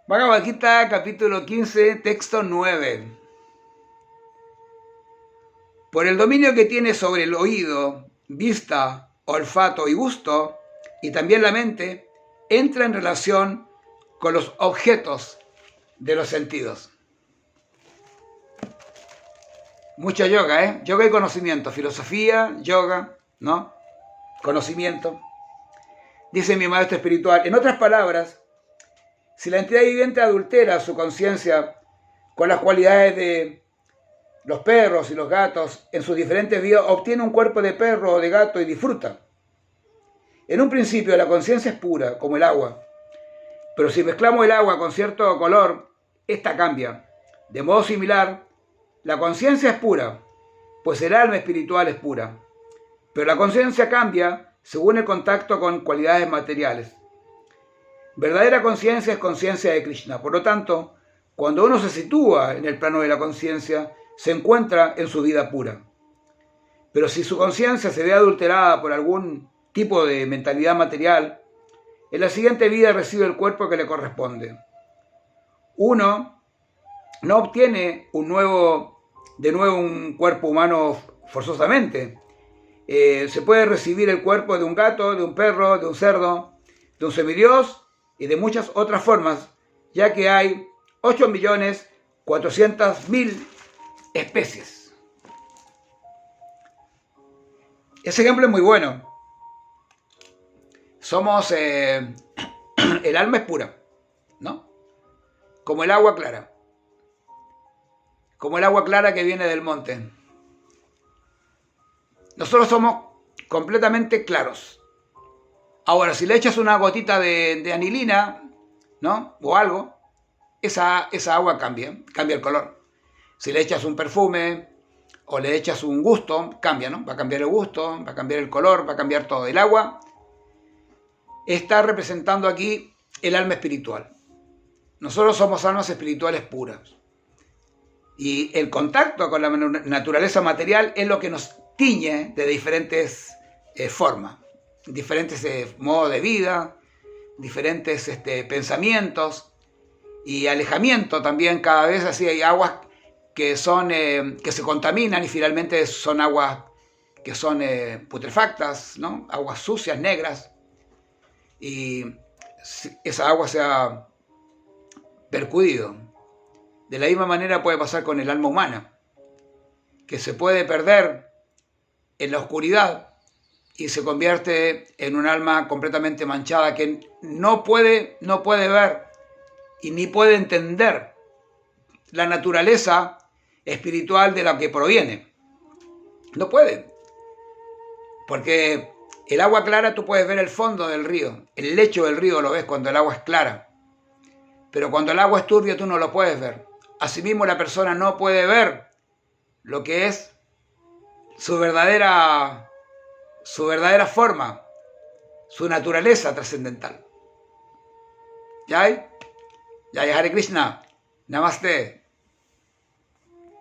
Bhagavad Gita, capítulo 15, texto 9. Por el dominio que tiene sobre el oído, vista, olfato y gusto, y también la mente, entra en relación con los objetos de los sentidos. Mucho yoga, ¿eh? Yoga y conocimiento, filosofía, yoga, ¿no? Conocimiento. Dice mi maestro espiritual, en otras palabras, si la entidad viviente adultera su conciencia con las cualidades de los perros y los gatos en sus diferentes vías, obtiene un cuerpo de perro o de gato y disfruta. En un principio la conciencia es pura, como el agua, pero si mezclamos el agua con cierto color, esta cambia. De modo similar, la conciencia es pura, pues el alma espiritual es pura, pero la conciencia cambia según el contacto con cualidades materiales. Verdadera conciencia es conciencia de Krishna. Por lo tanto, cuando uno se sitúa en el plano de la conciencia, se encuentra en su vida pura. Pero si su conciencia se ve adulterada por algún tipo de mentalidad material, en la siguiente vida recibe el cuerpo que le corresponde. Uno no obtiene de nuevo un cuerpo humano forzosamente. Se puede recibir el cuerpo de un gato, de un perro, de un cerdo, de un semidios y de muchas otras formas, ya que hay 8.400.000 especies. Ese ejemplo es muy bueno. El alma es pura, ¿no? Como el agua clara. Como el agua clara que viene del monte. Nosotros somos completamente claros. Ahora, si le echas una gotita de anilina, ¿no? O algo, esa agua cambia el color. Si le echas un perfume o le echas un gusto, cambia, ¿no? Va a cambiar el gusto, va a cambiar el color, va a cambiar todo. El agua está representando aquí el alma espiritual. Nosotros somos almas espirituales puras. Y el contacto con la naturaleza material es lo que nos tiñe de diferentes formas, diferentes modos de vida, diferentes pensamientos y alejamiento también. Cada vez así hay aguas que se contaminan y finalmente son aguas que son putrefactas, ¿no? Aguas sucias, negras, y esa agua se ha percudido. De la misma manera puede pasar con el alma humana, que se puede perder en la oscuridad y se convierte en un alma completamente manchada que no puede ver y ni puede entender la naturaleza espiritual de la que proviene. No puede. Porque el agua clara tú puedes ver el fondo del río, el lecho del río lo ves cuando el agua es clara. Pero cuando el agua es turbia tú no lo puedes ver. Asimismo la persona no puede ver lo que es su verdadera forma, su naturaleza trascendental. ¿Ya hay? Jai Hare Krishna. Namaste.